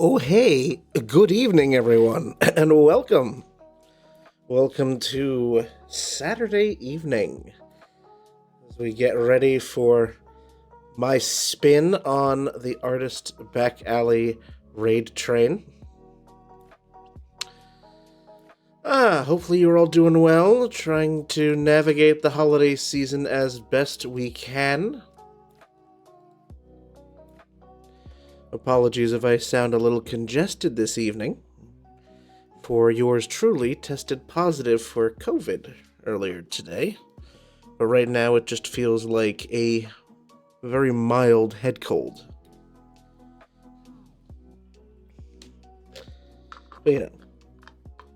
Oh, hey, good evening, everyone, and welcome. Welcome to Saturday evening as we get ready for my spin on the Artist Back Alley raid train. Hopefully you're all doing well, trying to navigate the holiday season as best we can. Apologies if I sound a little congested this evening, for yours truly tested positive for COVID earlier today. But right now it just feels like a very mild head cold. But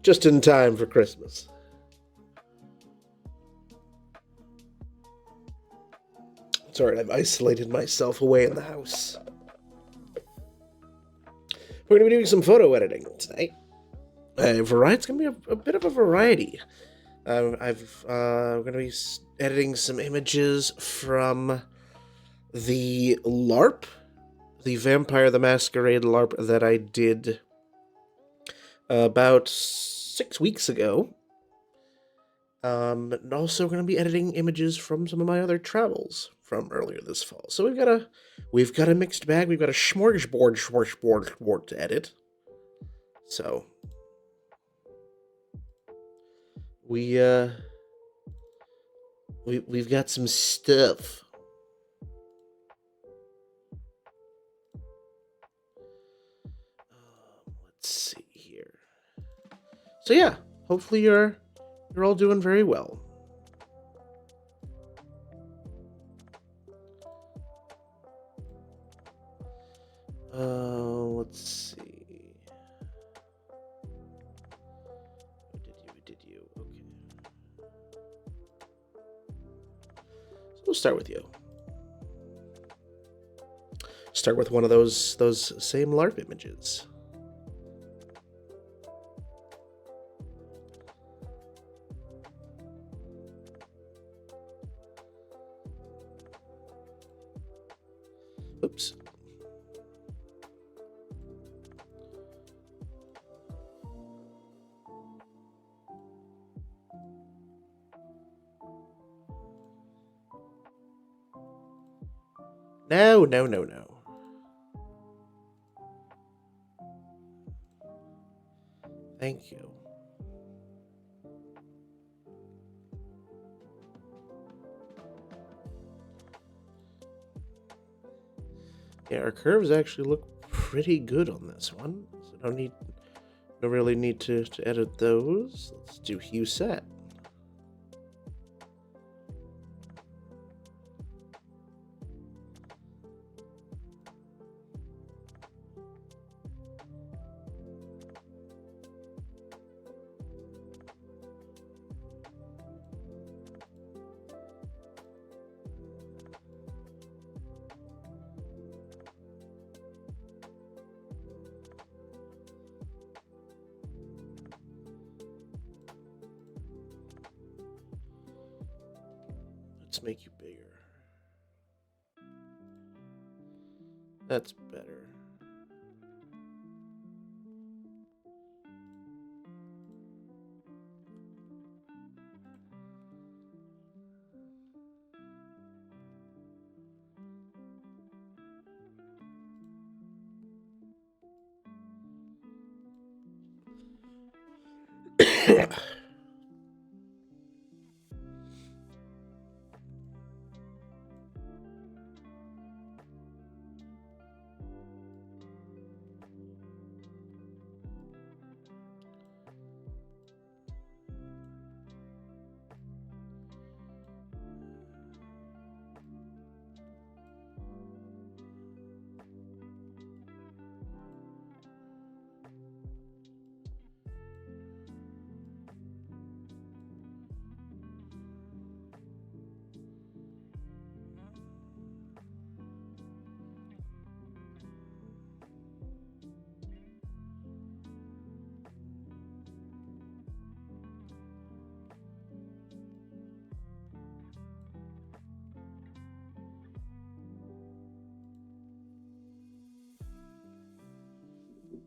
just in time for Christmas. Sorry, I've isolated myself away in the house. We're going to be doing some photo editing tonight. It's going to be a bit of a variety. We're going to be editing some images from the LARP, the Vampire the Masquerade LARP that I did about 6 weeks ago. And also going to be editing images from some of my other travels from earlier this fall. So we've got a mixed bag. We've got a smorgasbord to edit. So we've got some stuff. Let's see here. So yeah, hopefully you're all doing very well. Let's see. Did you? Okay. So we'll start with you. Start with one of those same LARP images. Oops. No. Thank you. Yeah, our curves actually look pretty good on this one. So don't really need to edit those. Let's do hue set. Let's make you bigger. That's better.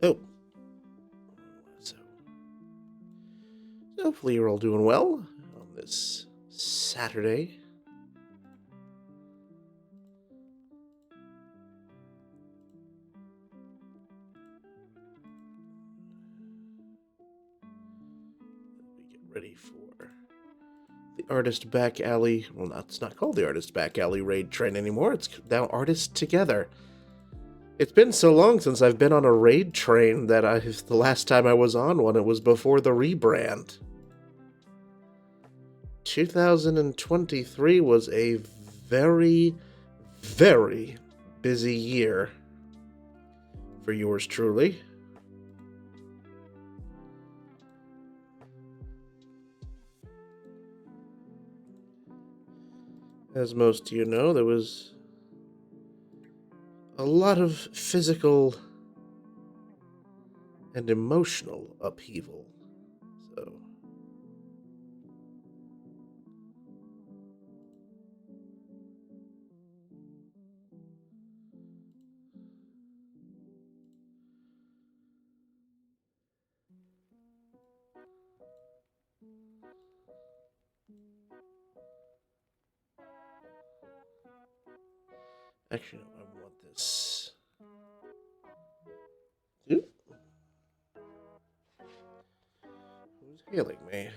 Oh, so hopefully you're all doing well on this Saturday. We get ready for the Artist Back Alley. Well, it's not called the Artist Back Alley Raid Train anymore. It's now Artists Together. It's been so long since I've been on a raid train that the last time I was on one, it was before the rebrand. 2023 was a very, very busy year for yours truly. As most of you know, there was a lot of physical and emotional upheaval. So, actually, no, I want this. Oop. Who's hailing me?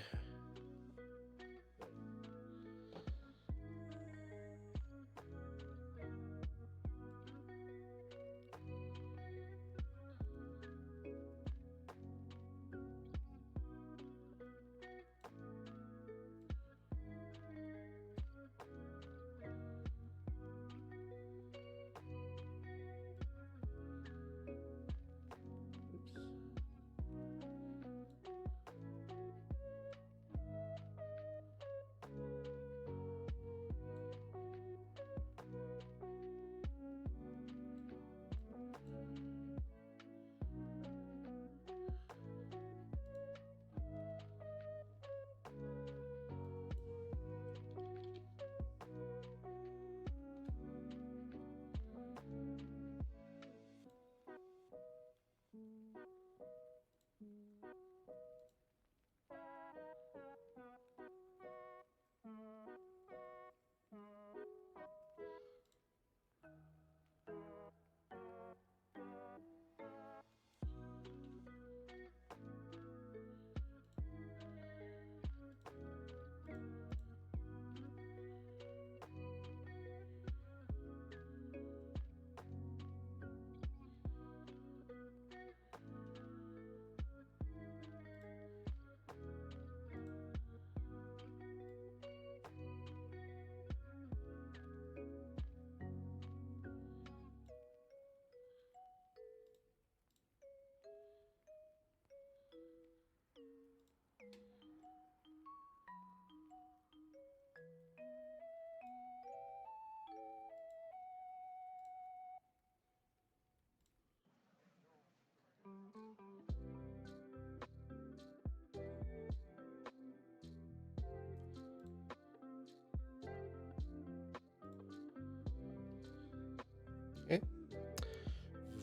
Okay.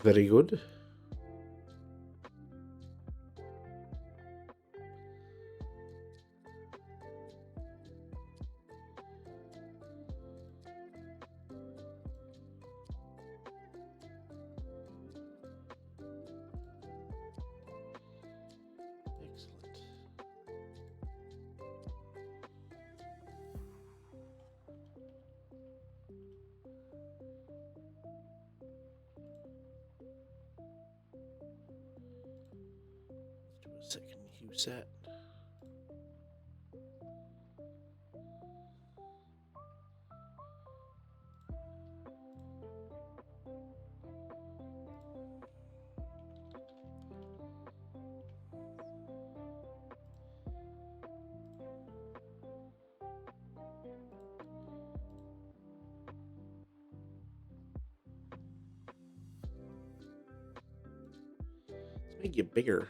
Very good. Excellent. Let's do a second hue set. Let's make it bigger.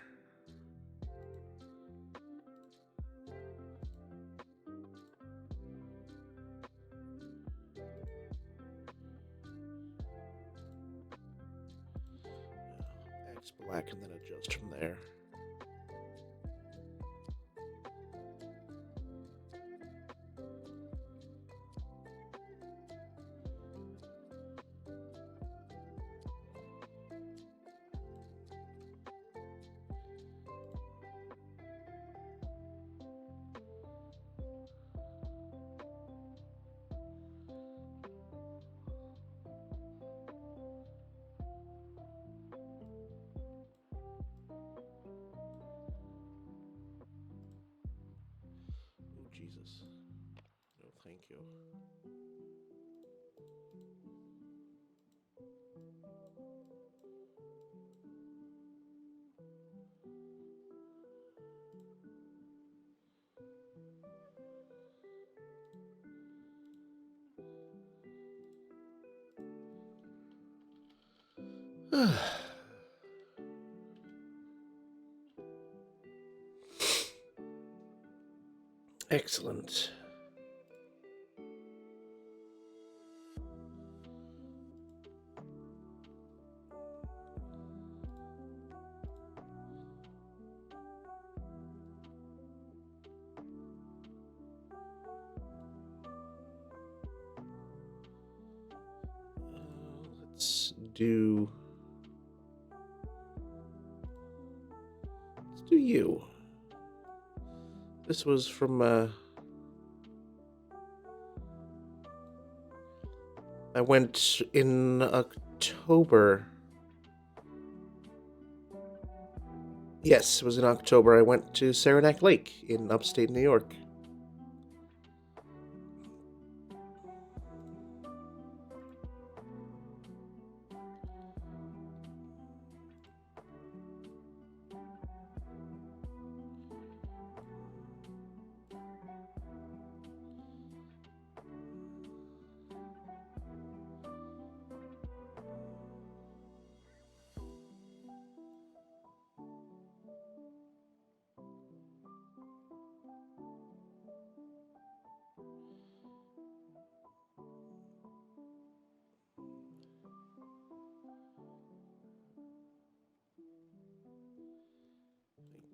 nice black and then adjust from there. Oh, Jesus. No, thank you. Excellent. Let's do you. This was from I went in October. Yes, it was in October. I went to Saranac Lake in upstate New York.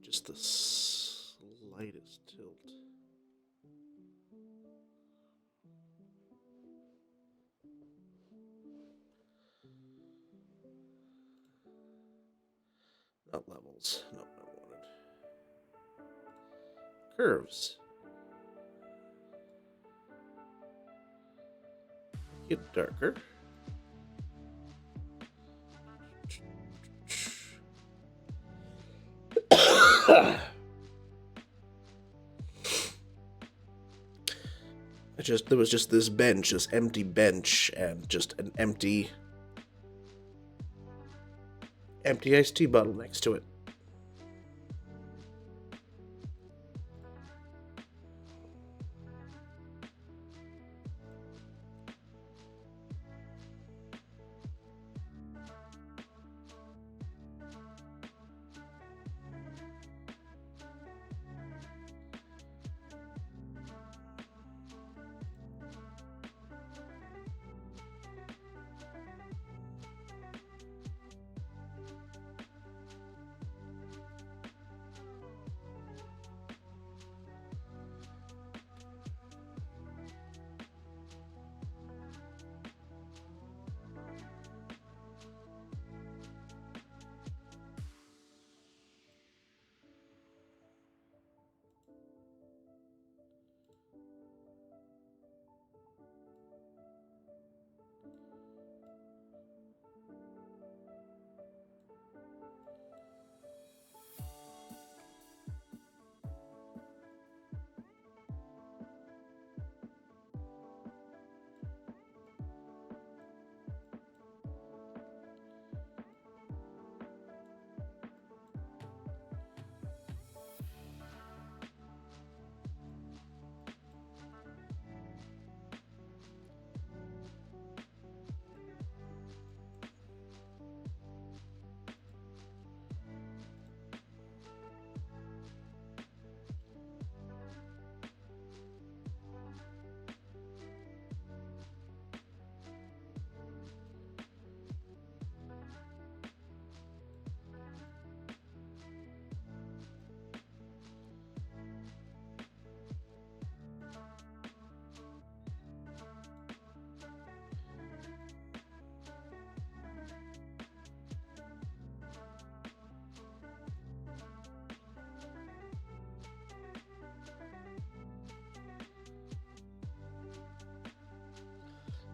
Just the slightest tilt. Not levels. No, not wanted. Curves. Get darker. There was just this bench, this empty bench, and just an empty iced tea bottle next to it.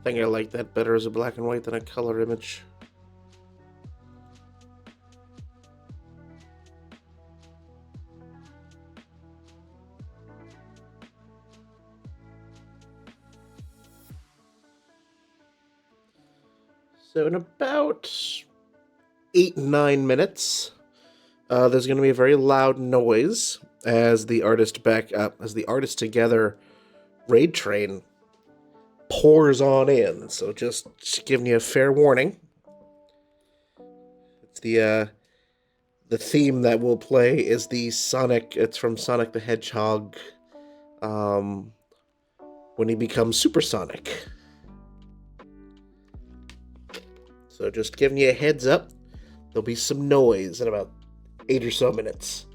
think I like that better as a black and white than a color image. So in about 8-9 minutes, there's going to be a very loud noise as the artist together raid train pours on in. So just giving you a fair warning. It's the theme that will play is the Sonic. It's from Sonic the Hedgehog. Um, when he becomes supersonic. So just giving you a heads up, there'll be some noise in about 8 or so minutes.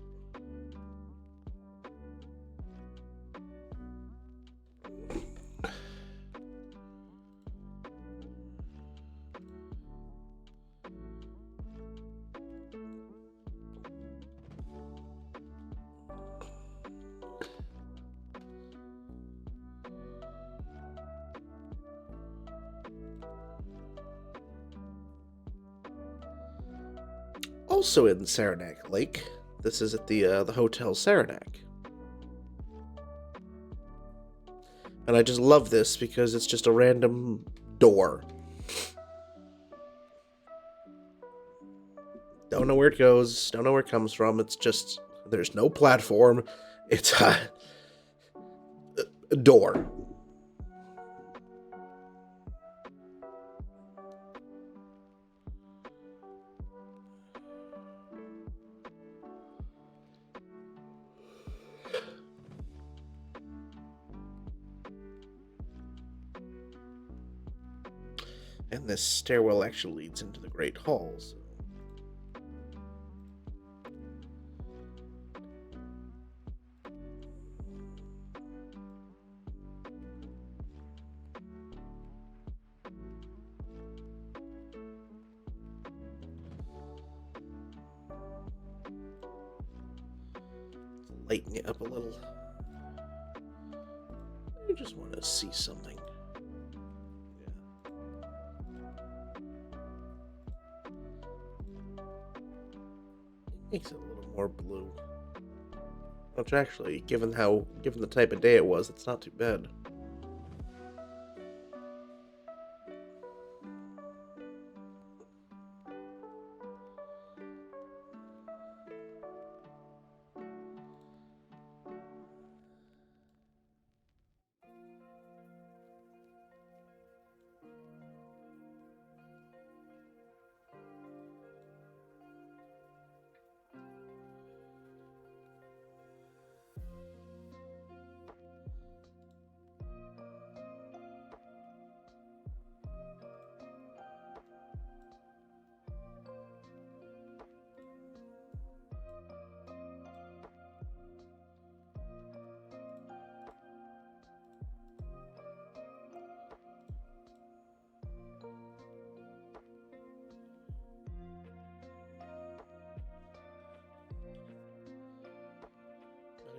Also in Saranac Lake, this is at the Hotel Saranac. And I just love this because it's just a random door. Don't know where it goes, don't know where it comes from. It's just, there's no platform. It's a door. And this stairwell actually leads into the Great Halls. Lighten it up a little. I just want to see something. Makes it a little more blue. Which actually, given the type of day it was, it's not too bad.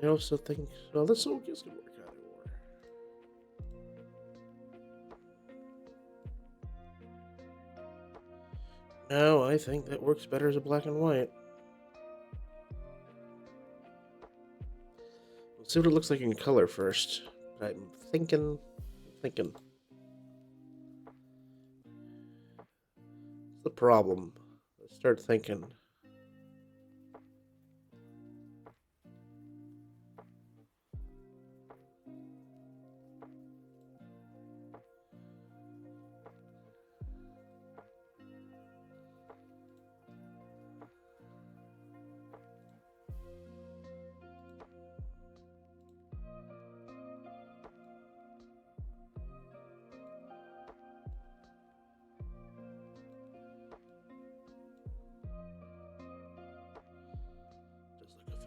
I also think, well, this all gets good work out of war. No, I think that works better as a black and white. Let's see what it looks like in color first. I'm thinking. What's the problem? Let's start thinking.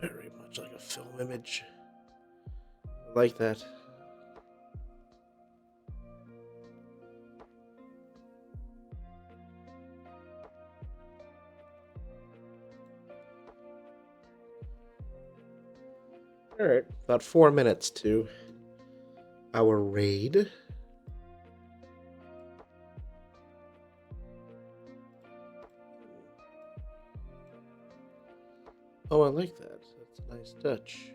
Very much like a film image. I like that. Alright, about 4 minutes to our raid. Oh, I like that. That's a nice touch.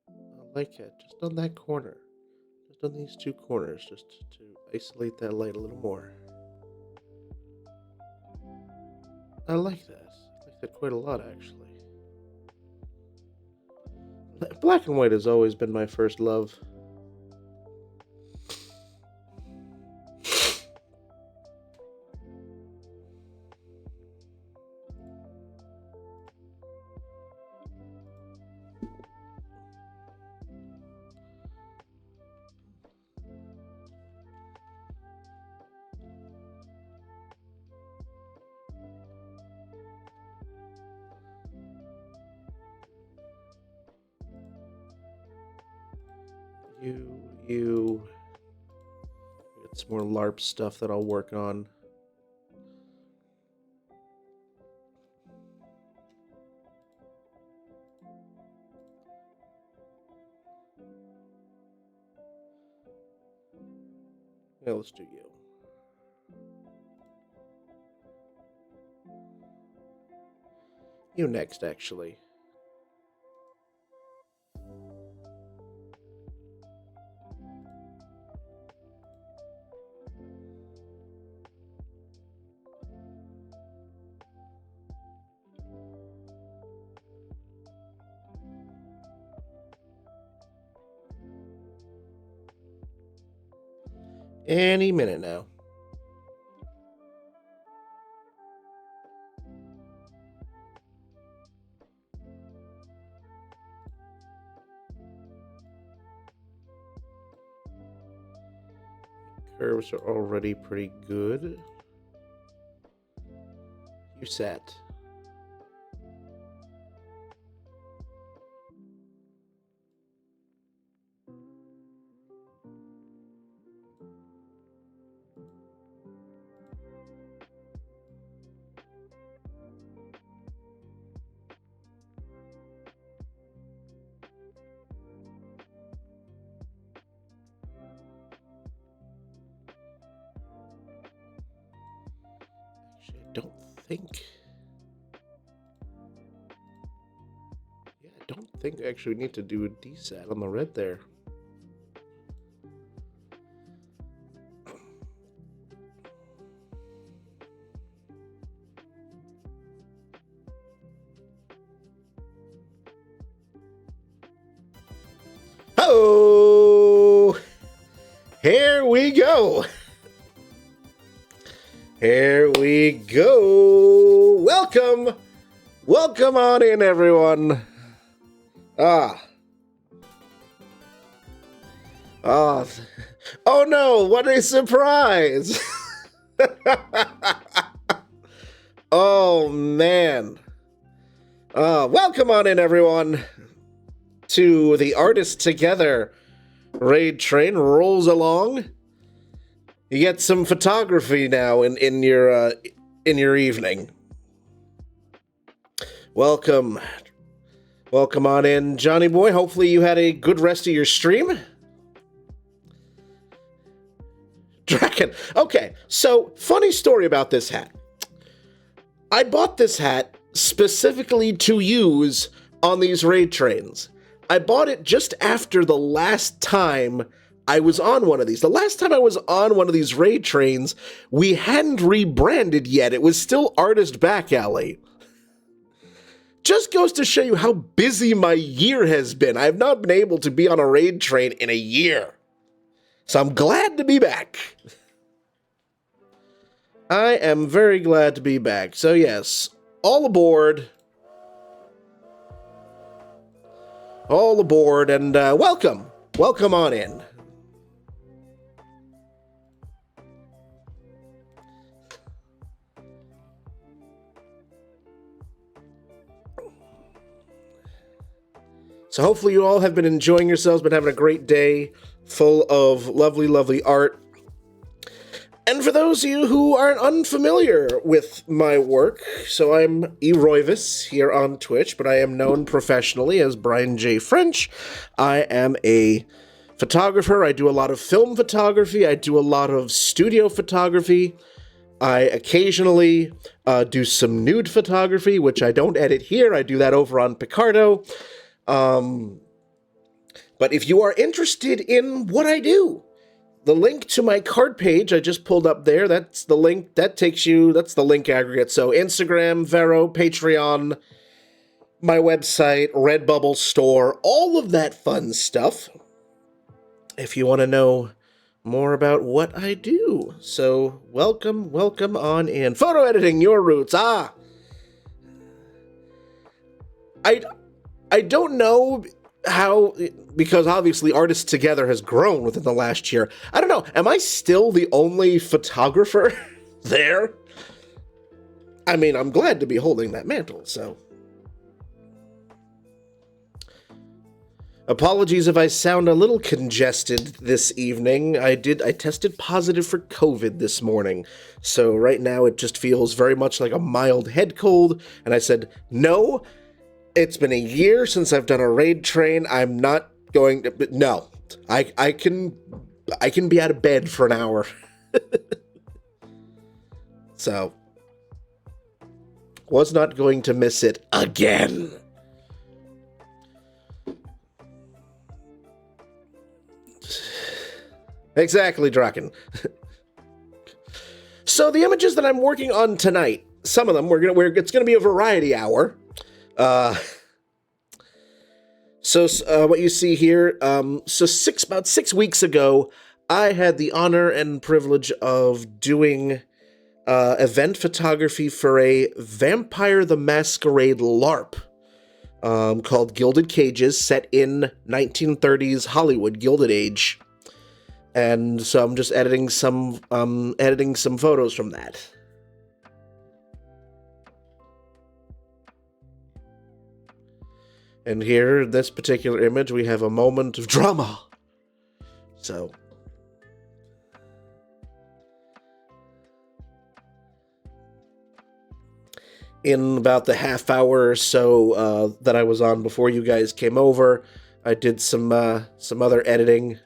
I like it. Just on that corner. Just on these two corners, just to isolate that light a little more. I like that. I like that quite a lot, actually. Black and white has always been my first love. You. Got some more LARP stuff that I'll work on. Yeah, let's do you. You next, actually. Any minute now. Curves are already pretty good. You set. Actually, I don't think. Yeah, I don't think I actually need to do a desat on the red there. Oh, here we go. Here we go. Welcome on in, everyone. Oh no, what a surprise. Oh man. Welcome on in, everyone, to the Artists Together raid train rolls along. You get some photography now in your evening. Welcome on in, Johnny boy. Hopefully you had a good rest of your stream. Draken. Okay, so funny story about this hat. I bought this hat specifically to use on these raid trains. I bought it just after the last time I was on one of these. The last time I was on one of these raid trains, we hadn't rebranded yet. It was still Artist Back Alley. Just goes to show you how busy my year has been. I have not been able to be on a raid train in a year. So I'm glad to be back. I am very glad to be back. So yes, all aboard. All aboard, and welcome. Welcome on in. So hopefully you all have been enjoying yourselves, been having a great day full of lovely, lovely art. for those of you who aren't unfamiliar with my work, so I'm eRoyvis here on Twitch, but I am known professionally as Brian J. French. I am a photographer. I do a lot of film photography. I do a lot of studio photography. I occasionally do some nude photography, which I don't edit here. I do that over on Picarto. But if you are interested in what I do, the link to my card page I just pulled up there, that's the link, that's the link aggregate. So Instagram, Vero, Patreon, my website, Redbubble store, all of that fun stuff. If you want to know more about what I do. So welcome on in. Photo editing, your roots. I don't know how, because obviously Artists Together has grown within the last year. I don't know, am I still the only photographer there? I mean, I'm glad to be holding that mantle, so. Apologies if I sound a little congested this evening. I tested positive for COVID this morning, so right now it just feels very much like a mild head cold, and I said, no, it's been a year since I've done a raid train. I'm not going to, no, I can be out of bed for an hour. So, was not going to miss it again. Exactly, Draken. So the images that I'm working on tonight, some of them, it's gonna be a variety hour. What you see here, about 6 weeks ago, I had the honor and privilege of doing event photography for a Vampire the Masquerade LARP called Gilded Cages, set in 1930s Hollywood, Gilded Age. And so I'm just editing some photos from that. And here, this particular image, we have a moment of drama. So. In about the half hour or so that I was on before you guys came over, I did some other editing.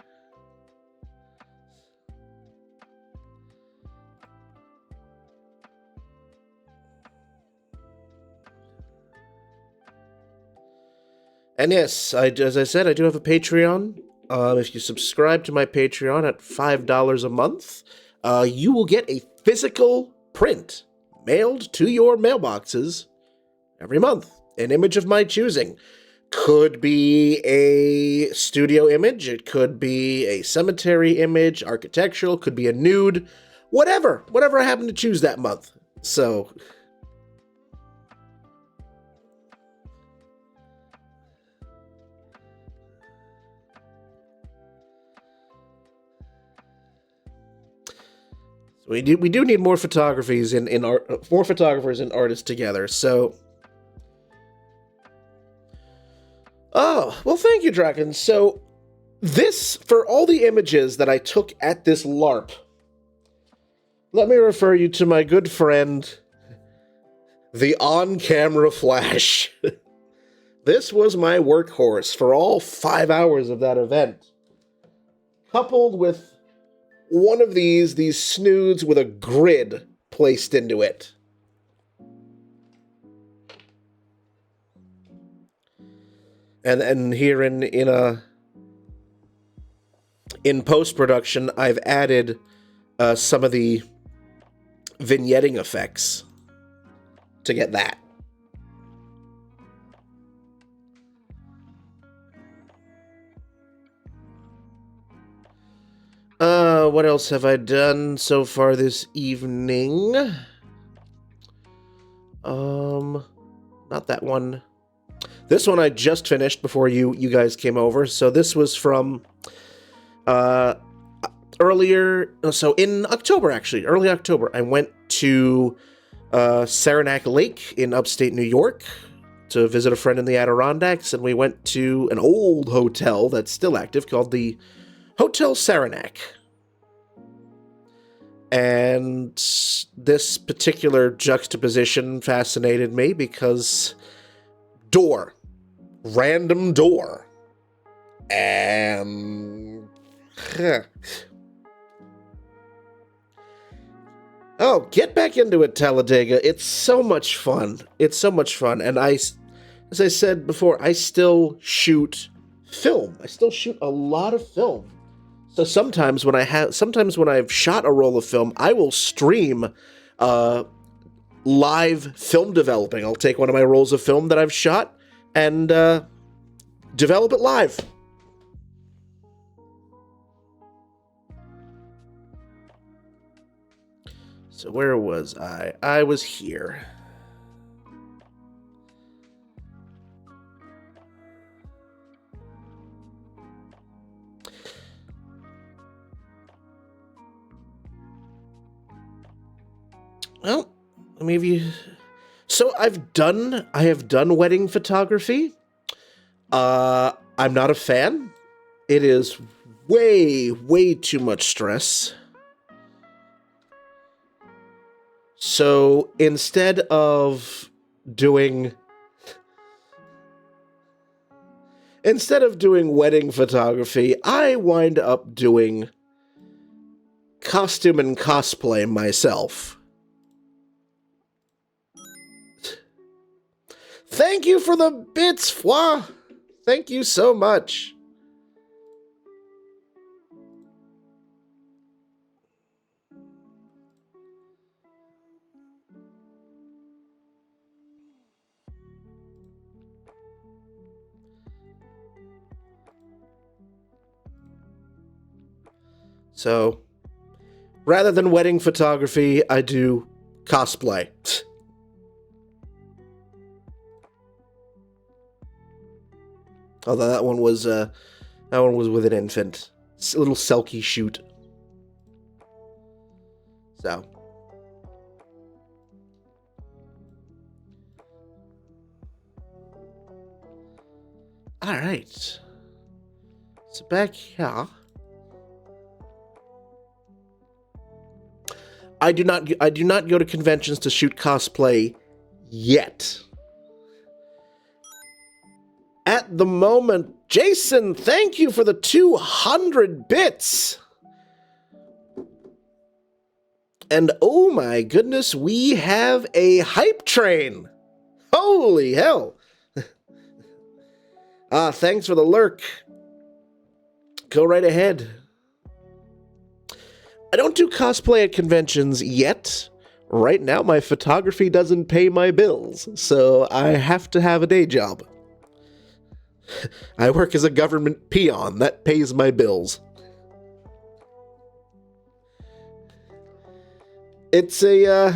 And yes, as I said, I do have a Patreon. If you subscribe to my Patreon at $5 a month, you will get a physical print mailed to your mailboxes every month. An image of my choosing. Could be a studio image, it could be a cemetery image, architectural, could be a nude, whatever I happen to choose that month. So we do need more photographers in Artists Together. So, oh well, thank you, Draken. So, this for all the images that I took at this LARP. Let me refer you to my good friend, the on-camera flash. This was my workhorse for all 5 hours of that event, coupled with one of these snoods with a grid placed into it. And here in post-production, I've added some of the vignetting effects to get that. What else have I done so far this evening? Not that one. This one I just finished before you guys came over. So this was from earlier, so in October actually, early October, I went to Saranac Lake in upstate New York to visit a friend in the Adirondacks, and we went to an old hotel that's still active called the Hotel Saranac. And this particular juxtaposition fascinated me because door, random door, and oh, get back into it, Talladega. It's so much fun. It's so much fun. And as I said before, I still shoot film. I still shoot a lot of film. So sometimes when I've shot a roll of film, I will stream live film developing. I'll take one of my rolls of film that I've shot and develop it live. So where was I? I was here. Well, maybe. So I have done wedding photography. I'm not a fan. It is way too much stress. So instead of doing wedding photography, I wind up doing costume and cosplay myself. Thank you for the bits, Foi. Thank you so much. So, rather than wedding photography, I do cosplay. Although that one was with an infant, a little Selkie shoot. So, all right. So back here, I do not go to conventions to shoot cosplay yet. At the moment, Jason, thank you for the 200 bits. And oh my goodness, we have a hype train. Holy hell. Thanks for the lurk. Go right ahead. I don't do cosplay at conventions yet. Right now, my photography doesn't pay my bills, so I have to have a day job. I work as a government peon. That pays my bills. It's a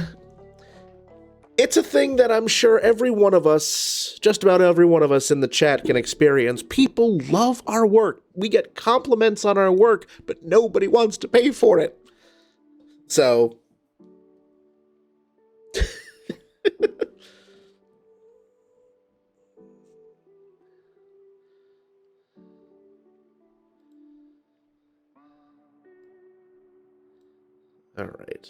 thing that I'm sure every one of us, just about every one of us in the chat can experience. People love our work. We get compliments on our work, but nobody wants to pay for it. So... All right.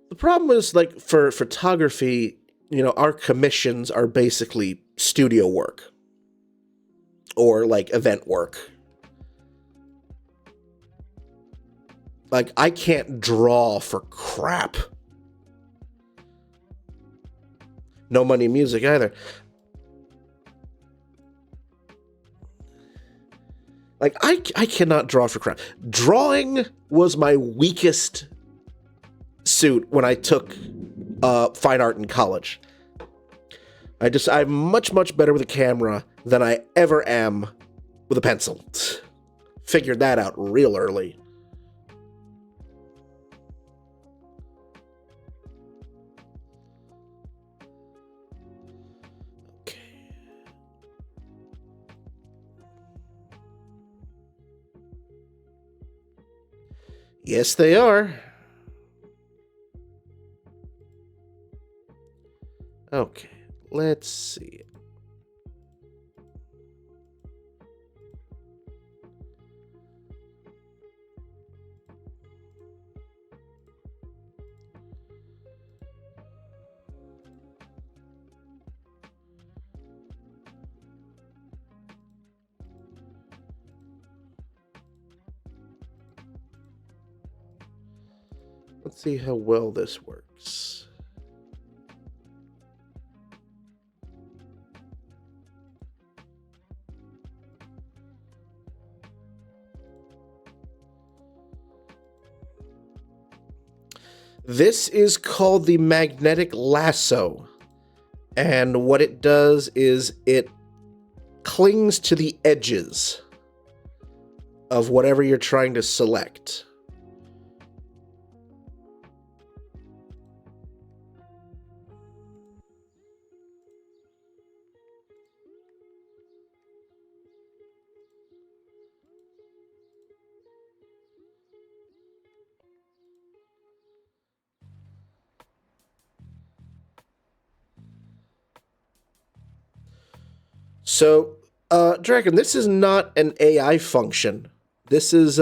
The problem is, like, for photography, our commissions are basically studio work. Or, like, event work. Like, I can't draw for crap. No money music either. Like, I cannot draw for crap. Drawing was my weakest suit when I took fine art in college. I'm much better with a camera than I ever am with a pencil. Figured that out real early. Okay. Yes, they are. Okay, let's see. Let's see how well this works. This is called the magnetic lasso. And what it does is it clings to the edges of whatever you're trying to select. So, Dragon, this is not an AI function. This is,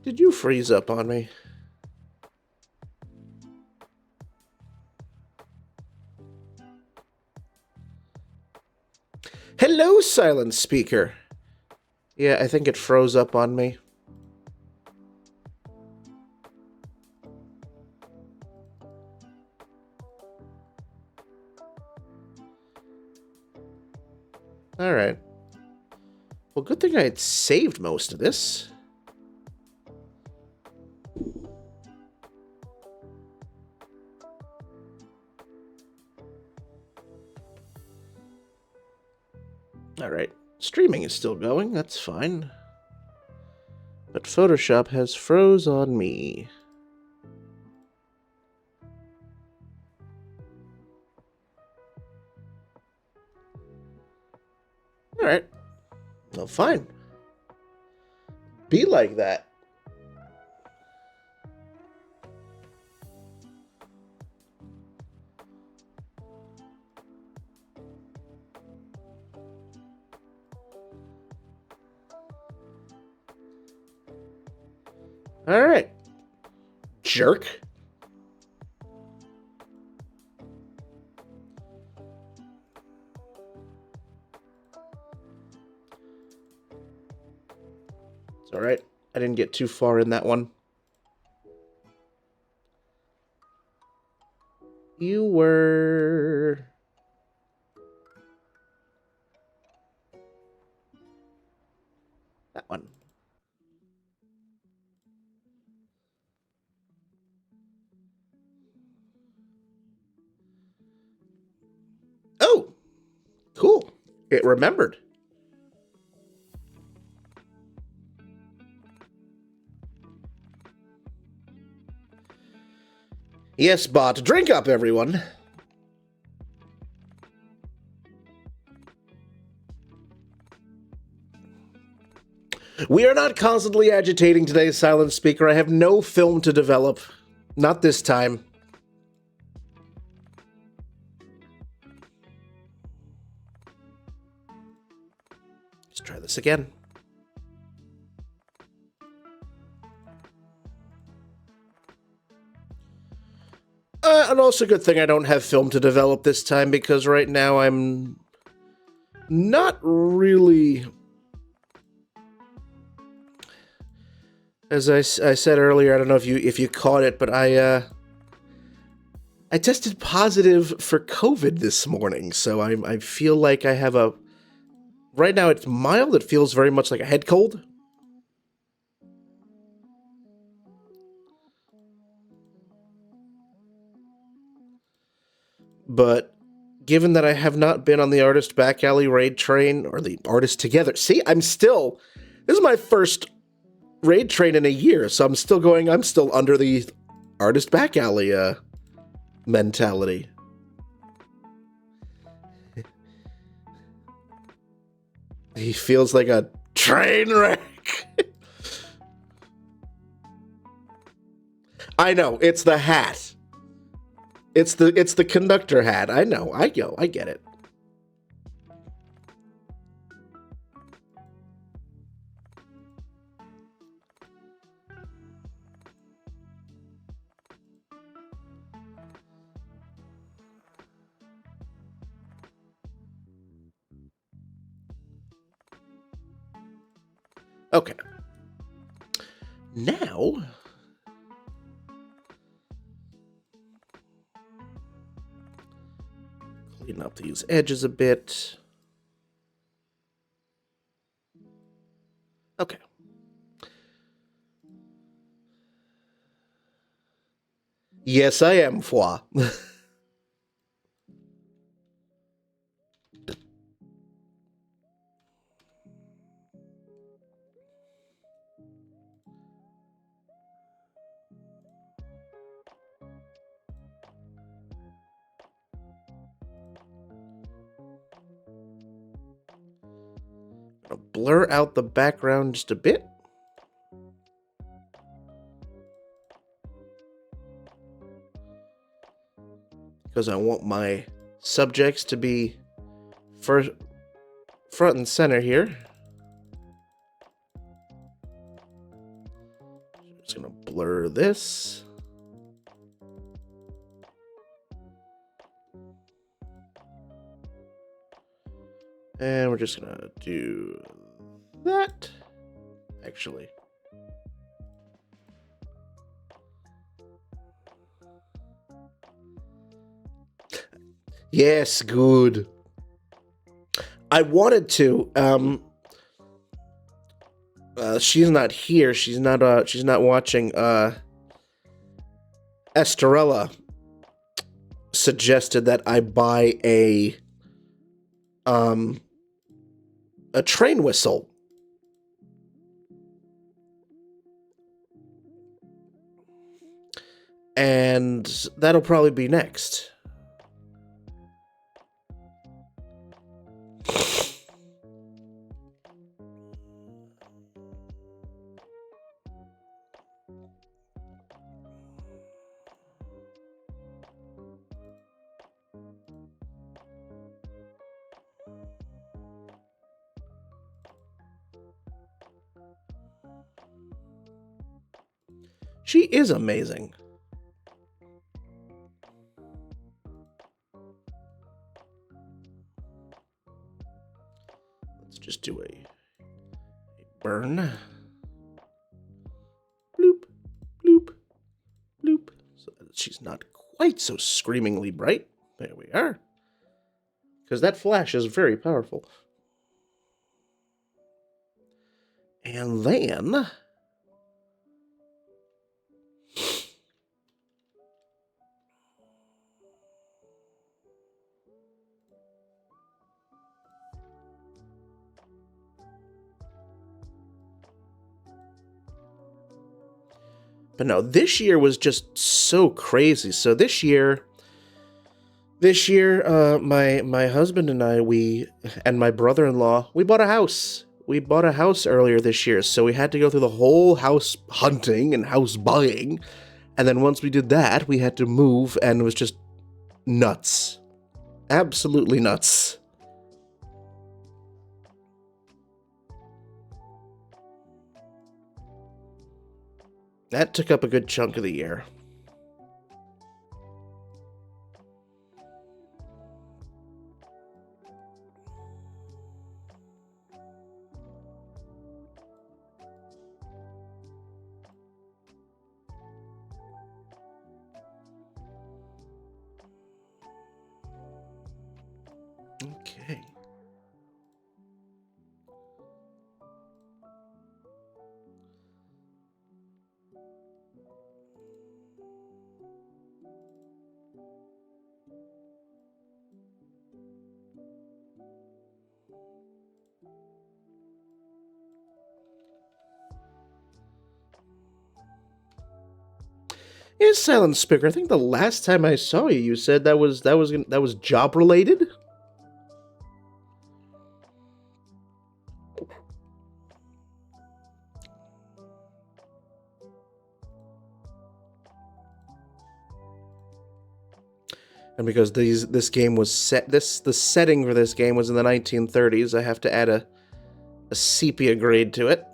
Did you freeze up on me? Hello, silent speaker. Yeah, I think it froze up on me. Alright. Well, good thing I had saved most of this. Alright. Streaming is still going, that's fine. But Photoshop has froze on me. Alright. Well, fine. Be like that. Alright. Jerk. It's alright. I didn't get too far in that one. You were... that one. Oh! Cool. It remembered. Yes, bot. Drink up, everyone. We are not constantly agitating today's silent speaker. I have no film to develop. Not this time. Let's try this again. And also, good thing I don't have film to develop this time, because right now I'm not really... As I said earlier, I don't know if you caught it, but I tested positive for COVID this morning, so I feel like I have a... Right now it's mild, it feels very much like a head cold. But given that I have not been on the Artist Back Alley raid train, or the Artist Together... See, this is my first raid train in a year, so I'm still under the artist back alley mentality. He feels like a train wreck. I know, it's the hat. It's the conductor hat. I know. I get it. Okay. Now, clean up these edges a bit. Okay. Yes, I am, Foie. I'll blur out the background just a bit. Because I want my subjects to be front and center here. Just gonna blur this. And we're just gonna do that. Actually. Yes, good. I wanted to. She's not here. She's not watching. Estrella suggested that I buy a train whistle. And that'll probably be next. She is amazing. Let's just do a burn. Bloop, bloop, bloop. So that she's not quite so screamingly bright. There we are. Because that flash is very powerful. And then... But no, this year was just so crazy. So this year, my husband and I, and my brother-in-law, we bought a house. We bought a house earlier this year, so we had to go through the whole house hunting and house buying. And then once we did that, we had to move, and it was just nuts. Absolutely nuts. That took up a good chunk of the year. Okay. Yes, Silent Spicker. I think the last time I saw you, you said that was job related. And because this game was set, the setting for this game was in the 1930s, I have to add a sepia grade to it.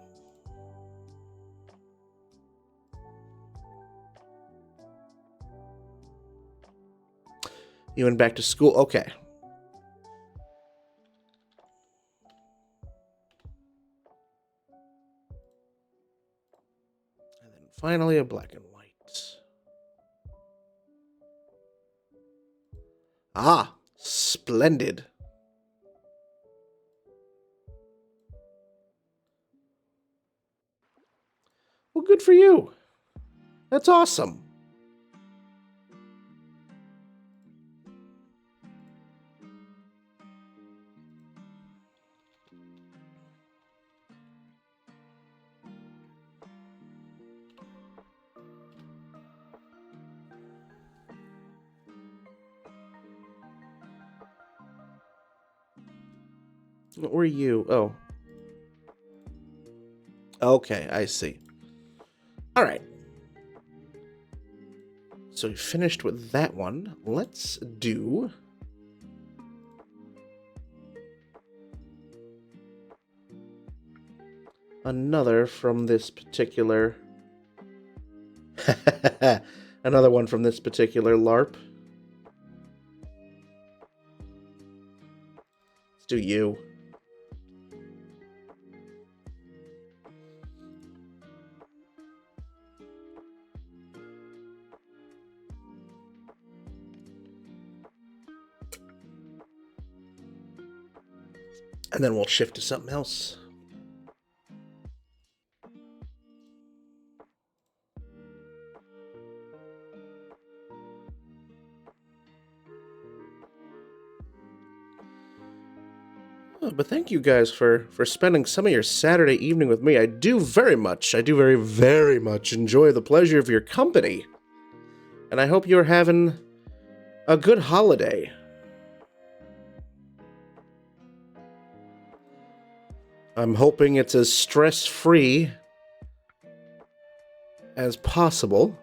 You went back to school? Okay. And then finally a black and white. Ah, splendid. Well, good for you. That's awesome. What were you? Oh. Okay, I see. All right. So we finished with that one. Let's do another from this particular... another one from this particular LARP. Let's do you. And then we'll shift to something else. Oh, but thank you guys for spending some of your Saturday evening with me. I do very, very much enjoy the pleasure of your company. And I hope you're having a good holiday. I'm hoping it's as stress-free as possible.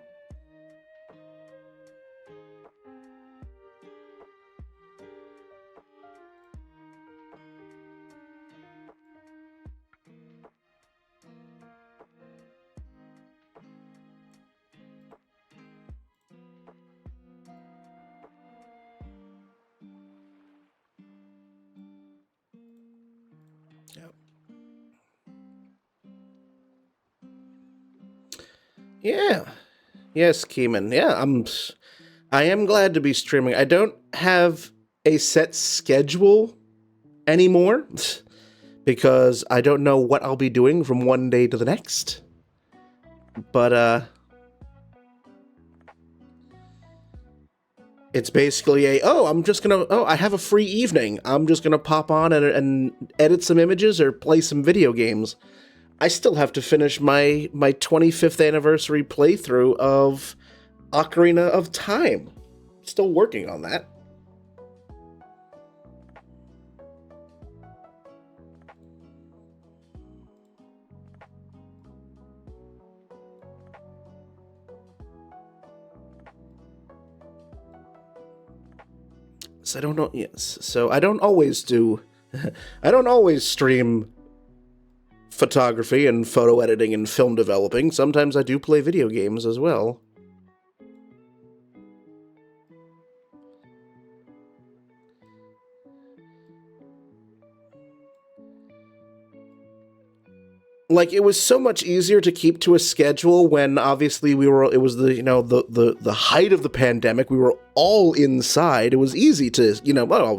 Yeah. Yes, Keeman. Yeah, I am glad to be streaming. I don't have a set schedule anymore because I don't know what I'll be doing from one day to the next. But it's basically I have a free evening. I'm just gonna pop on and edit some images or play some video games. I still have to finish my 25th anniversary playthrough of Ocarina of Time. Still working on that. So I don't know. Yes. So I don't always do. I don't always stream photography and photo editing and film developing. Sometimes I do play video games as well. Like, it was so much easier to keep to a schedule when obviously it was the height of the pandemic. We were all inside. It was easy to,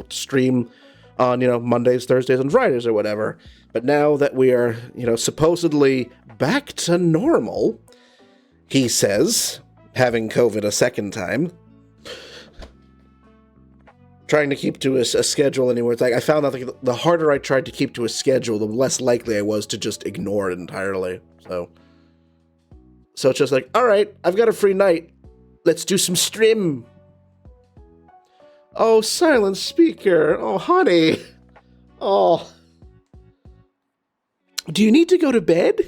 stream on, Mondays, Thursdays, and Fridays or whatever. But now that we are, supposedly back to normal, he says, having COVID a second time, trying to keep to a schedule anymore. It's like I found out the harder I tried to keep to a schedule, the less likely I was to just ignore it entirely. So it's just like, all right, I've got a free night. Let's do some stream. Oh, silent speaker. Oh, honey. Oh. Do you need to go to bed?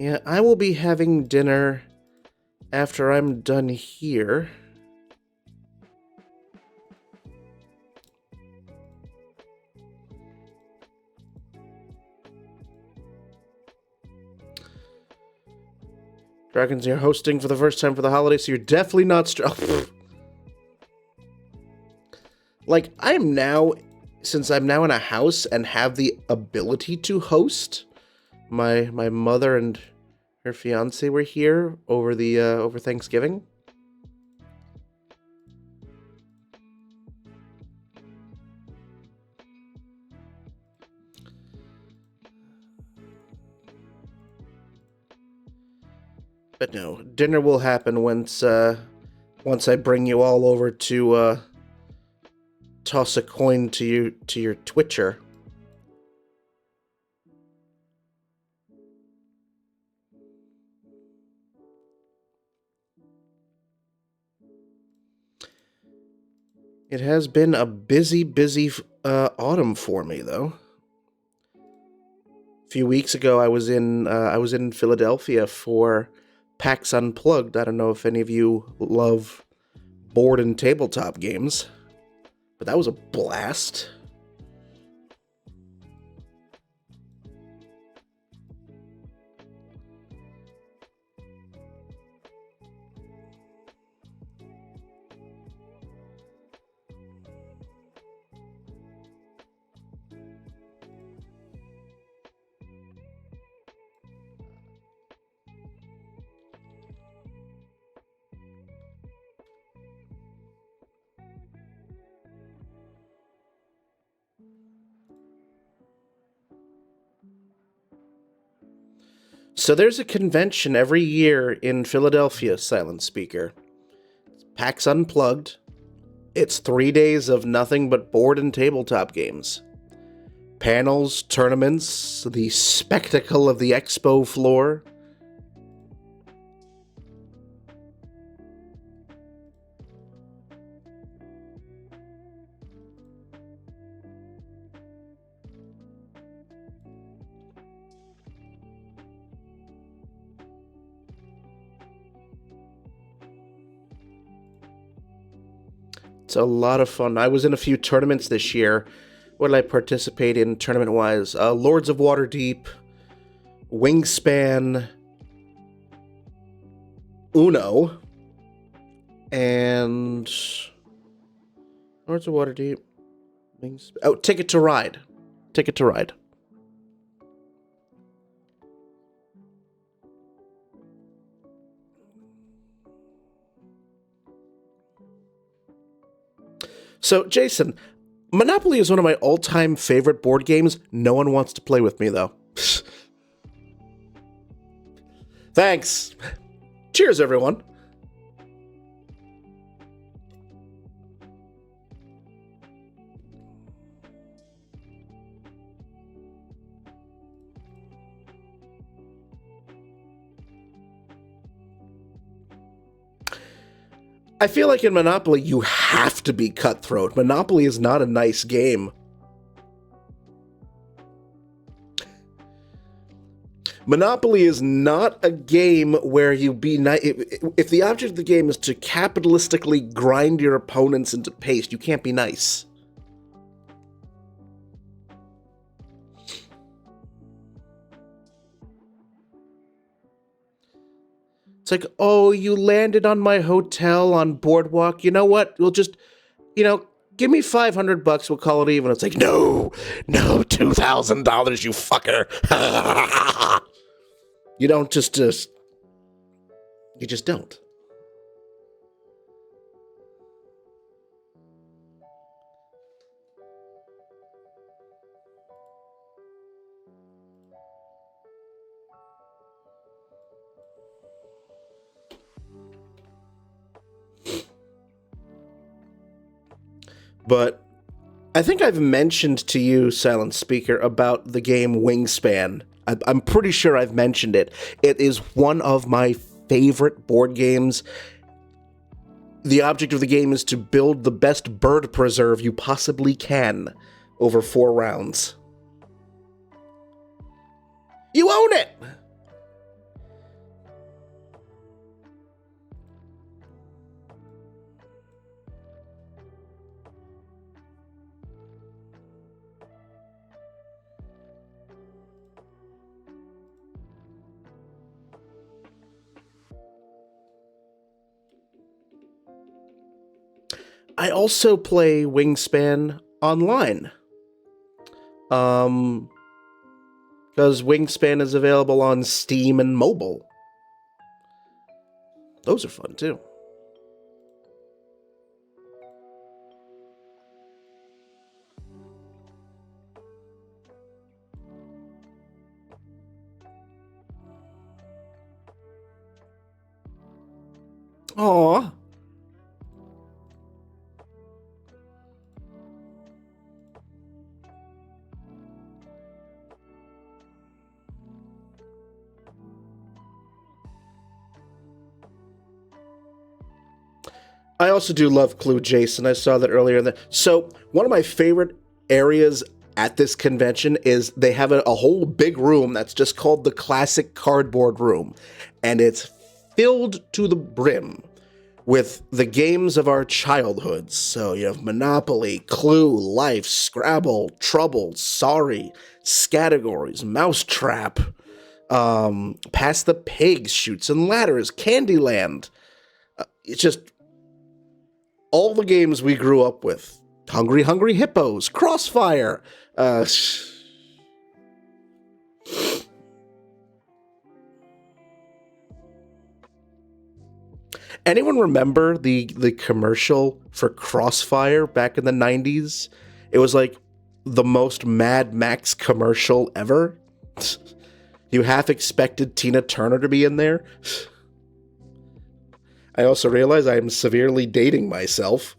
Yeah, I will be having dinner after I'm done here. Dragons, you're hosting for the first time for the holidays, so you're definitely not like, since I'm now in a house and have the ability to host, my mother and her fiance were here over the over Thanksgiving. But no, dinner will happen once I bring you all over to toss a coin to your Twitcher. It has been a busy autumn for me, though. A few weeks ago, I was in Philadelphia for PAX Unplugged. I don't know if any of you love board and tabletop games, but that was a blast. So there's a convention every year in Philadelphia, Silent Speaker. PAX Unplugged. It's 3 days of nothing but board and tabletop games. Panels, tournaments, the spectacle of the expo floor. It's a lot of fun. I was in a few tournaments this year. What did I participate in tournament-wise? Lords of Waterdeep, Wingspan, Uno, and Lords of Waterdeep, Ticket to Ride. Ticket to Ride. So, Jason, Monopoly is one of my all-time favorite board games. No one wants to play with me, though. Thanks. Cheers, everyone. I feel like in Monopoly, you have to be cutthroat. Monopoly is not a nice game. Monopoly is not a game where you be nice. If the object of the game is to capitalistically grind your opponents into paste, you can't be nice. It's like, oh, you landed on my hotel on Boardwalk. You know what? We'll just, give me $500, we'll call it even. It's like, no, $2,000, you fucker. You don't you just don't. But I think I've mentioned to you, Silent Speaker, about the game Wingspan. I'm pretty sure I've mentioned it. It is one of my favorite board games. The object of the game is to build the best bird preserve you possibly can over 4 rounds. You own it! I also play Wingspan online. Because Wingspan is available on Steam and mobile. Those are fun too. Aww. I also do love Clue Jason. I saw that earlier. So one of my favorite areas at this convention is they have a whole big room that's just called the Classic Cardboard Room. And it's filled to the brim with the games of our childhoods. So you have Monopoly, Clue, Life, Scrabble, Trouble, Sorry, Scattergories, Mousetrap, Pass the Pigs, Chutes and Ladders, Candyland. It's just all the games we grew up with. Hungry Hungry Hippos, Crossfire. Anyone remember the commercial for Crossfire back in the 90s? It was like the most Mad Max commercial ever. You half expected Tina Turner to be in there. I also realize I am severely dating myself.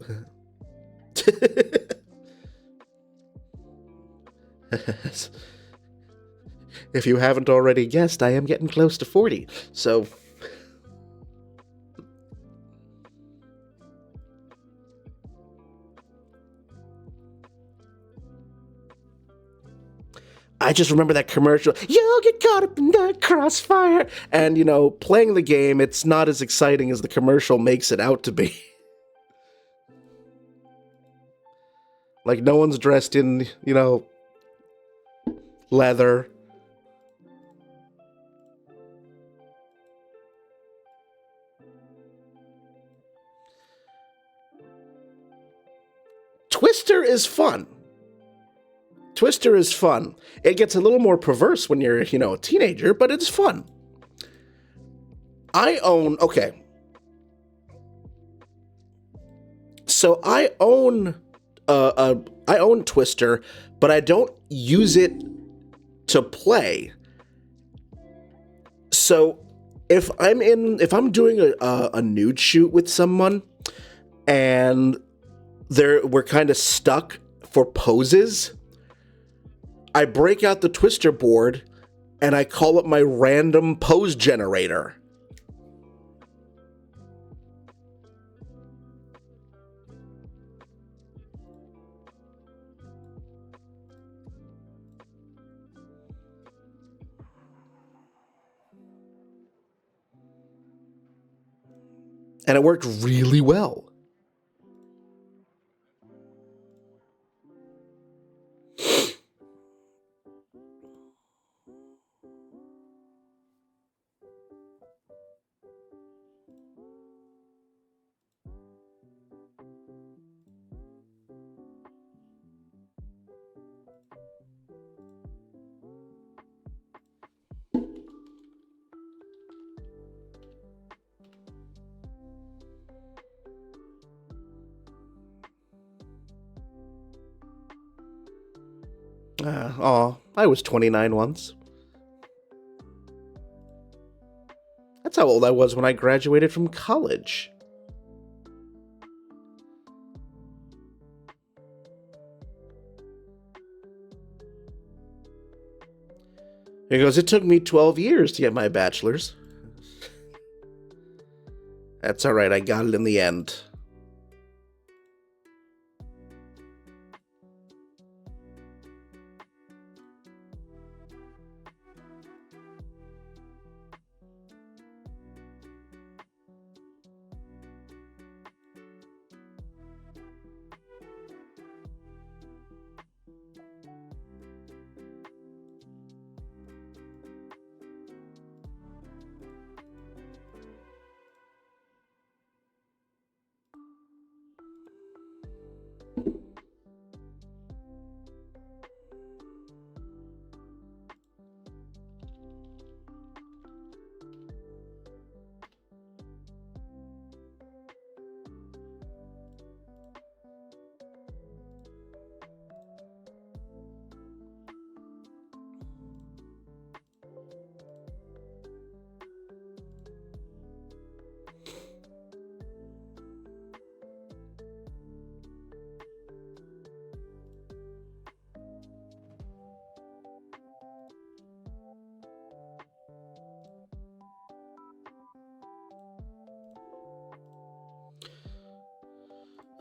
If you haven't already guessed, I am getting close to 40, so... I just remember that commercial, you'll get caught up in the crossfire, and, you know, playing the game, it's not as exciting as the commercial makes it out to be. Like, no one's dressed in, you know, leather. Twister is fun. Twister is fun. It gets a little more perverse when you're, you know, a teenager, but it's fun. Okay. So I own Twister, but I don't use it to play. So if I'm doing a nude shoot with someone and we're kind of stuck for poses, I break out the Twister board and I call up my random pose generator. And it worked really well. I was 29 once. That's how old I was when I graduated from college. He goes, it took me 12 years to get my bachelor's. That's alright, I got it in the end.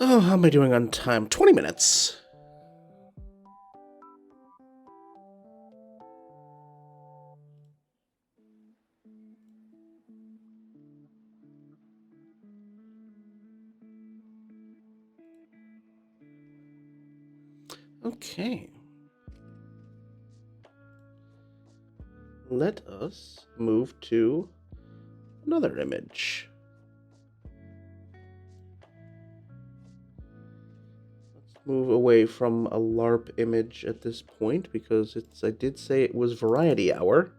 Oh, how am I doing on time? 20 minutes. Okay. Let us move to another image. Let's move away from a LARP image at this point because I did say it was variety hour.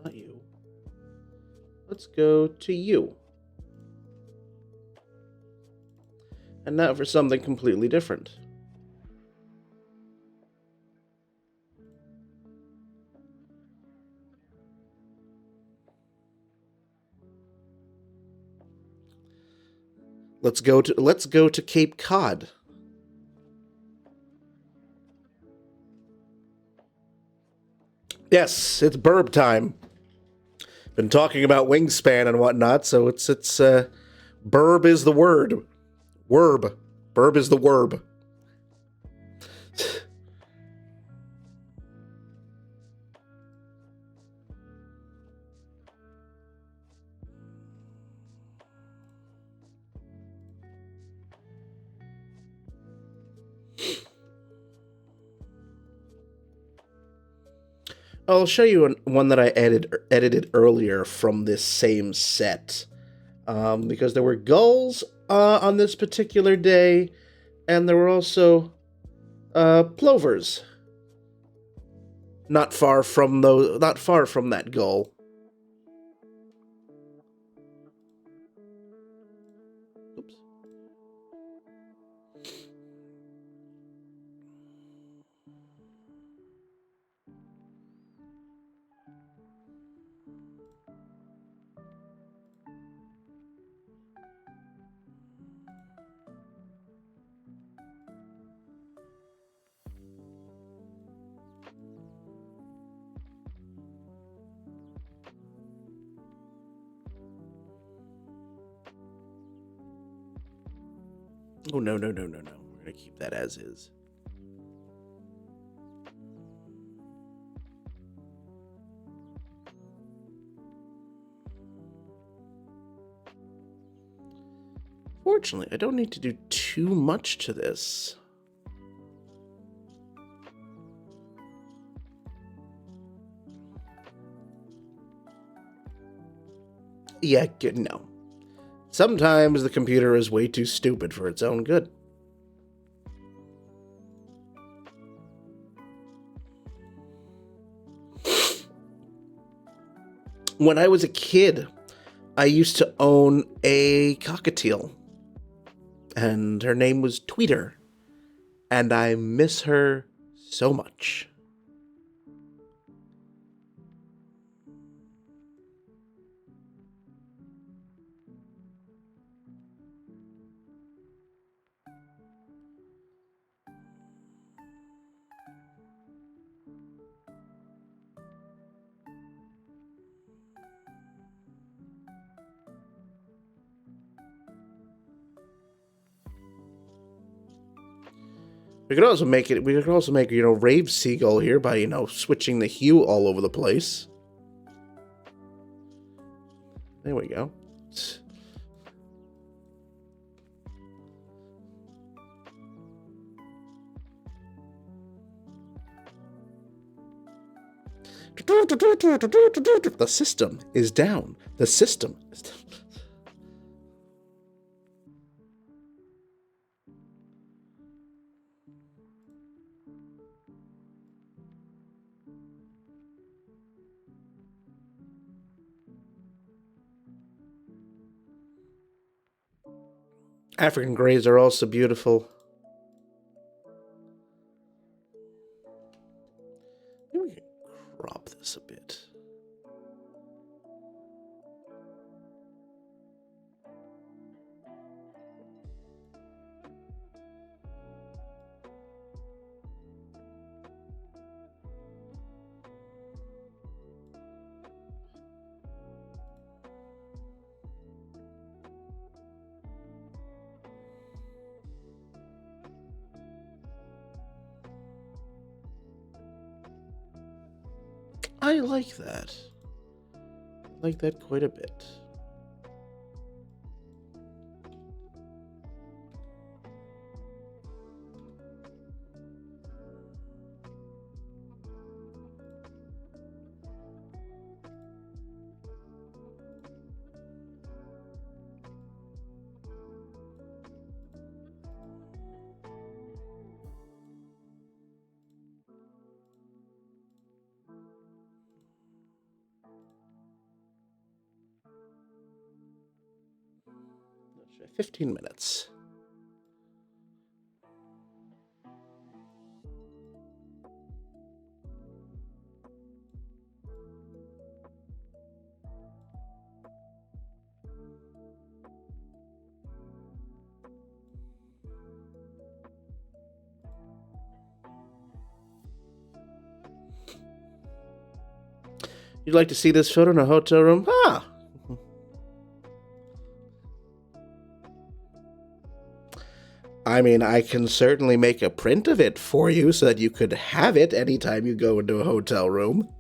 Not you. Let's go to you. And now for something completely different. Let's go to Cape Cod. Yes, it's burb time. Been talking about wingspan and whatnot, so it's burb is the word. Werb. Burb is the verb. I'll show you one that I edited earlier from this same set. Because there were gulls on this particular day, and there were also plovers not far from that gull. Oops. Oh, no. We're going to keep that as is. Fortunately, I don't need to do too much to this. Yeah, no. Sometimes the computer is way too stupid for its own good. When I was a kid, I used to own a cockatiel, and her name was Tweeter, and I miss her so much. We could also make it. We could also make Rave Seagull here by switching the hue all over the place. There we go. The system is down. The system is down. African greys are also beautiful. Maybe we can crop this a bit. I like that. I like that quite a bit. Let's try 15 minutes. You'd like to see this photo in a hotel room? Ah! I mean, I can certainly make a print of it for you so that you could have it anytime you go into a hotel room.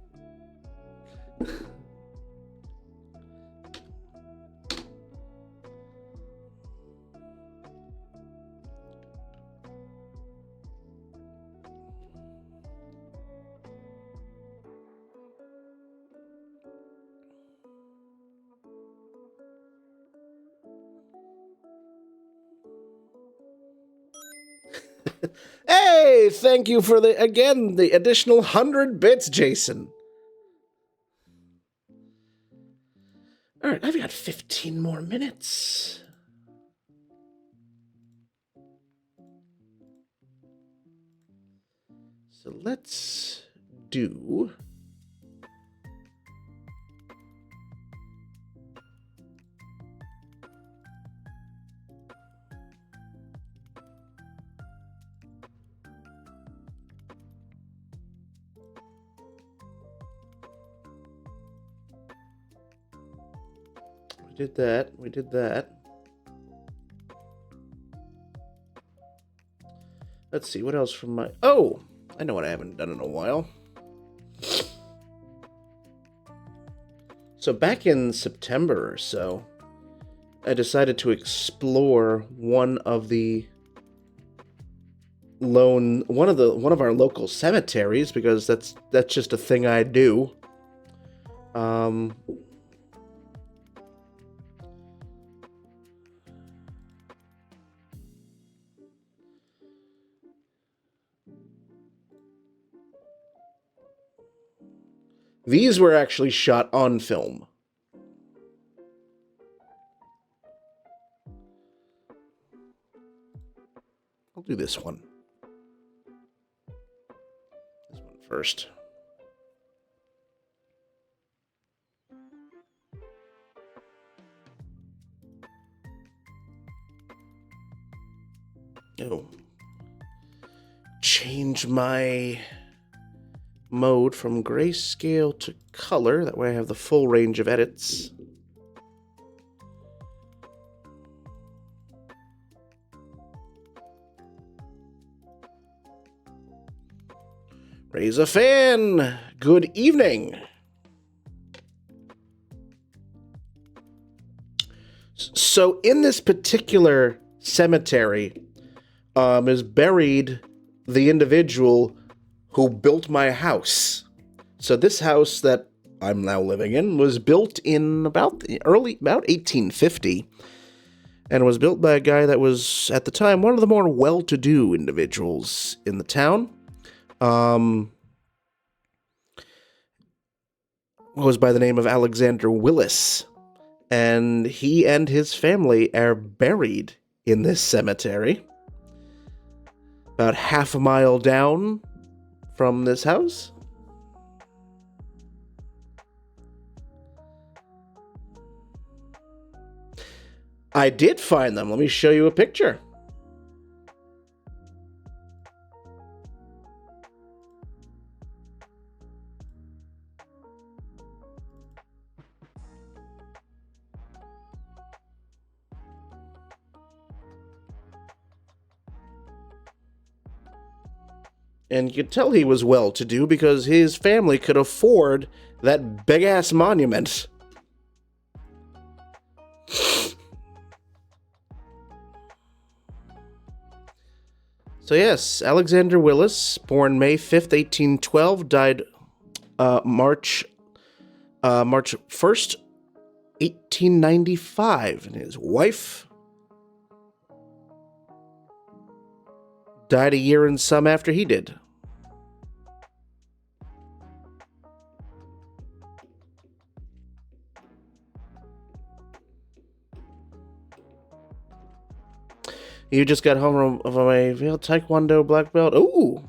Hey, thank you for the additional 100 bits, Jason. All right, I've got 15 more minutes. So let's do... We did that. Let's see, what else from my... Oh! I know what I haven't done in a while. So back in September or so, I decided to explore one of our local cemeteries, because that's just a thing I do. These were actually shot on film. I'll do this one. This one first. Oh. Change my mode from grayscale to color. That way I have the full range of edits. Raise a fan. Good evening. So in this particular cemetery is buried the individual who built my house. So this house that I'm now living in was built in about 1850, and was built by a guy that was at the time one of the more well-to-do individuals in the town. Was by the name of Alexander Willis, and he and his family are buried in this cemetery about half a mile down from this house. I did find them. Let me show you a picture. And you could tell he was well-to-do because his family could afford that big-ass monument. So yes, Alexander Willis, born May 5th, 1812, died March 1st, 1895. And his wife died a year and some after he did. You just got home from a Taekwondo black belt. Ooh!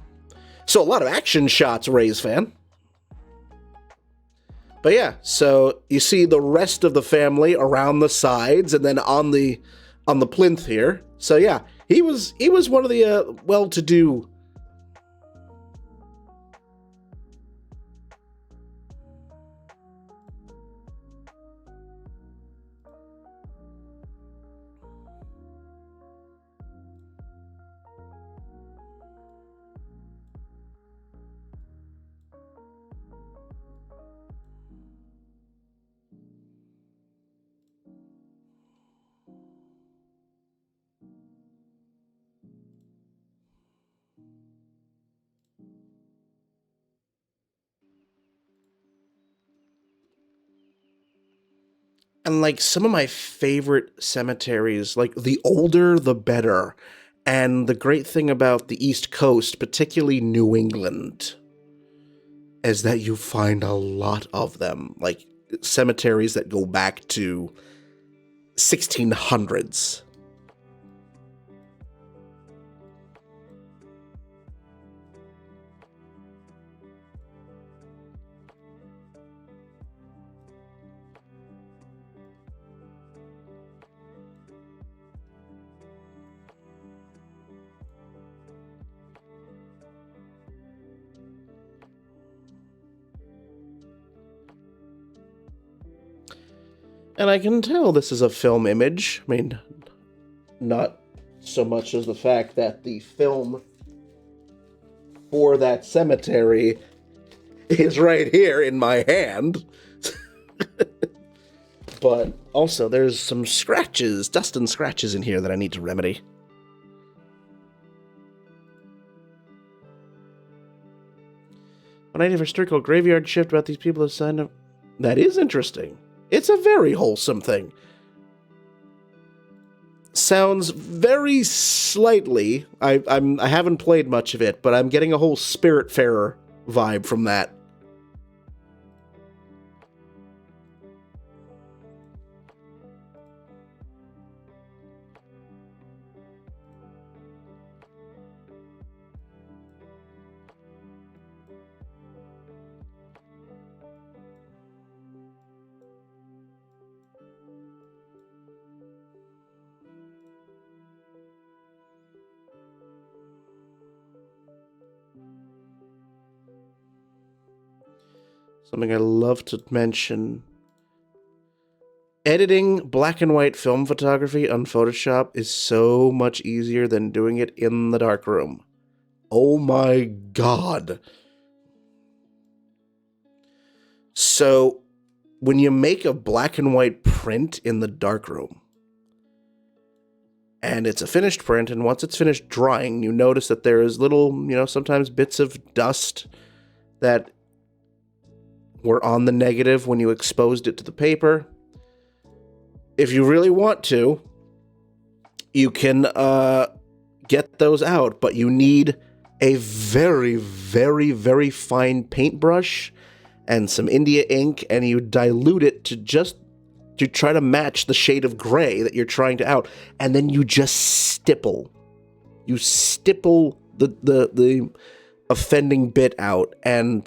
So a lot of action shots, Rays fan. But yeah, so you see the rest of the family around the sides and then on the plinth here. So yeah, he was one of the well-to-do. And, like, some of my favorite cemeteries, like, the older, the better. And the great thing about the East Coast, particularly New England, is that you find a lot of them. Like, cemeteries that go back to 1600s. And I can tell this is a film image. I mean, not so much as the fact that the film for that cemetery is right here in my hand. But also, there's some scratches, dust and scratches in here that I need to remedy. When I never circle graveyard shift about these people have signed up. That is interesting. It's a very wholesome thing. Sounds very slightly. I haven't played much of it, but I'm getting a whole Spiritfarer vibe from that. something I love to mention. Editing black and white film photography on Photoshop is so much easier than doing it in the darkroom. Oh my god. So, when you make a black and white print in the darkroom, and it's a finished print, and once it's finished drying, you notice that there is little, sometimes bits of dust that were on the negative when you exposed it to the paper. If you really want to, you can get those out, but you need a very, very, very fine paintbrush and some India ink, and you dilute it to try to match the shade of gray that you're trying to out, and then you just stipple. You stipple the offending bit out, and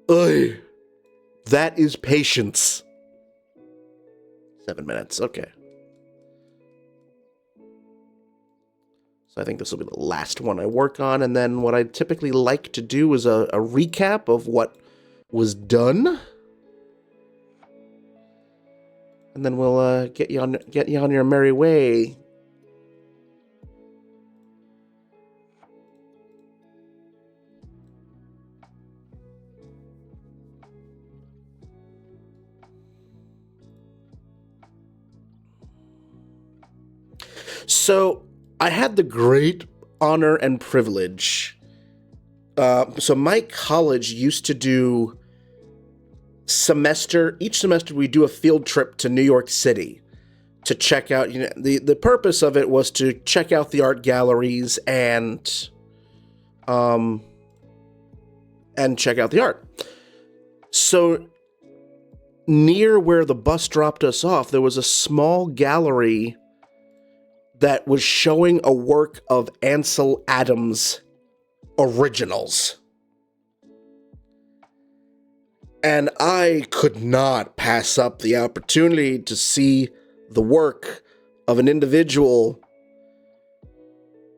that is patience. 7 minutes, okay. So I think this will be the last one I work on, and then what I typically like to do is a recap of what was done. And then we'll get you on your merry way. So I had the great honor and privilege. So my college used to do each semester we do a field trip to New York City to check out, the purpose of it was to check out the art galleries and check out the art. So near where the bus dropped us off, there was a small gallery that was showing a work of Ansel Adams originals. And I could not pass up the opportunity to see the work of an individual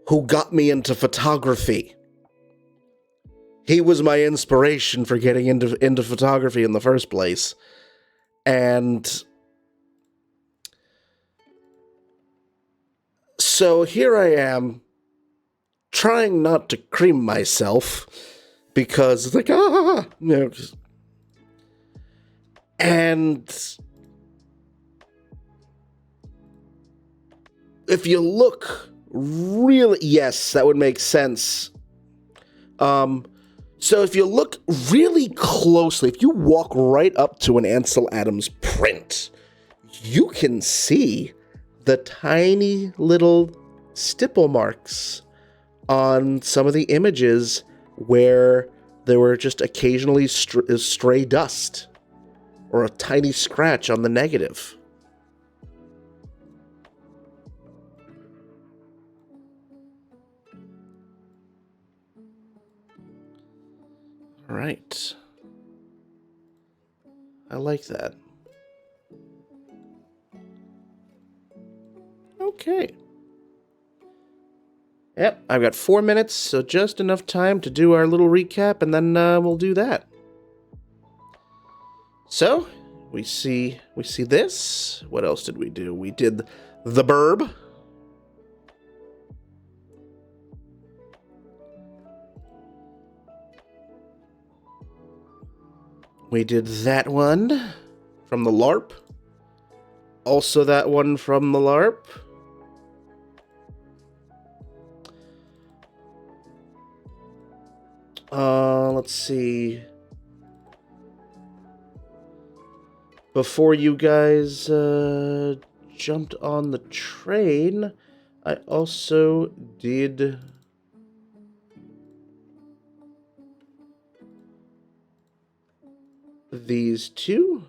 who got me into photography. He was my inspiration for getting into photography in the first place. And so here I am, trying not to cream myself, because it's like, and if you look really, yes, that would make sense. So if you look really closely, if you walk right up to an Ansel Adams print, you can see the tiny little stipple marks on some of the images where there were just occasionally stray dust or a tiny scratch on the negative. All right. I like that. Okay. Yep, I've got 4 minutes, so just enough time to do our little recap, and then we'll do that. So, we see this. What else did we do? We did The Burb. We did that one from the LARP. Also that one from the LARP. Let's see. Before you guys jumped on the train, I also did these two.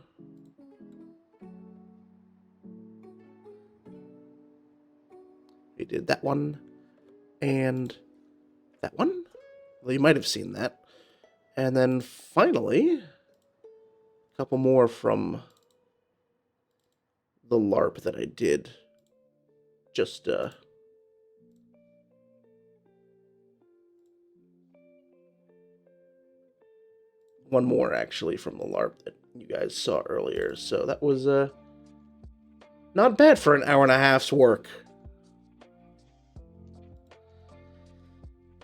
We did that one and that one. Well, you might have seen that. And then finally, a couple more from the LARP that I did just one more actually from the LARP that you guys saw earlier. So that was not bad for an hour and a half's work.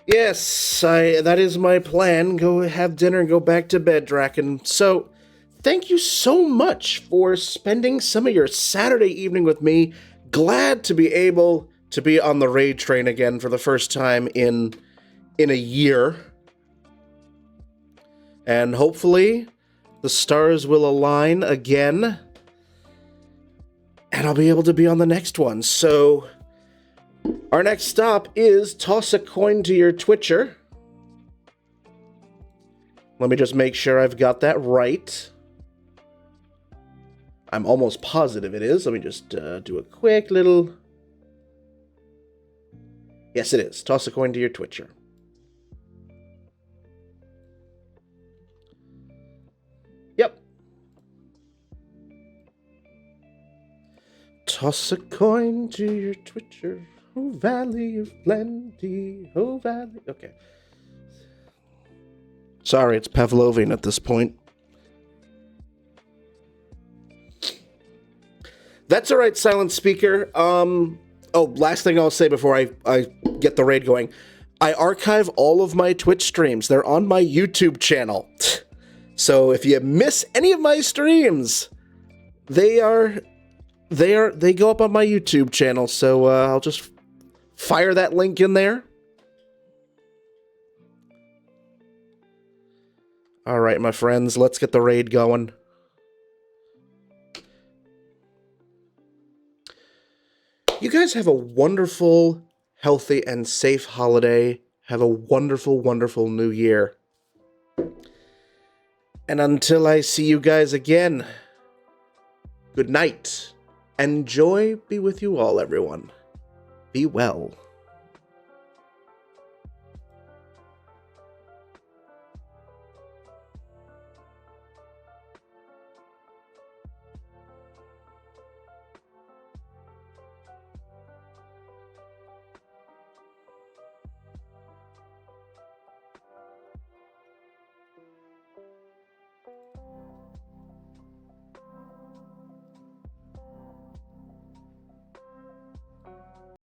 Yes, that is my plan. Go have dinner and go back to bed, Draken. So, thank you so much for spending some of your Saturday evening with me. Glad to be able to be on the raid train again for the first time in a year. And hopefully, the stars will align again. And I'll be able to be on the next one. So, our next stop is toss a coin to your Twitcher. Let me just make sure I've got that right. I'm almost positive it is. Let me just do a quick little... Yes, it is. Toss a coin to your Twitcher. Yep. Toss a coin to your Twitcher. Oh, Valley of Plenty. Oh, Valley. Okay. Sorry, it's Pavlovian at this point. That's all right, Silent Speaker. Oh, last thing I'll say before I get the raid going. I archive all of my Twitch streams. They're on my YouTube channel. So if you miss any of my streams, they go up on my YouTube channel. So I'll just fire that link in there. All right, my friends, let's get the raid going. You guys have a wonderful, healthy, and safe holiday. Have a wonderful, wonderful new year. And until I see you guys again, good night. And joy be with you all, everyone. Be well.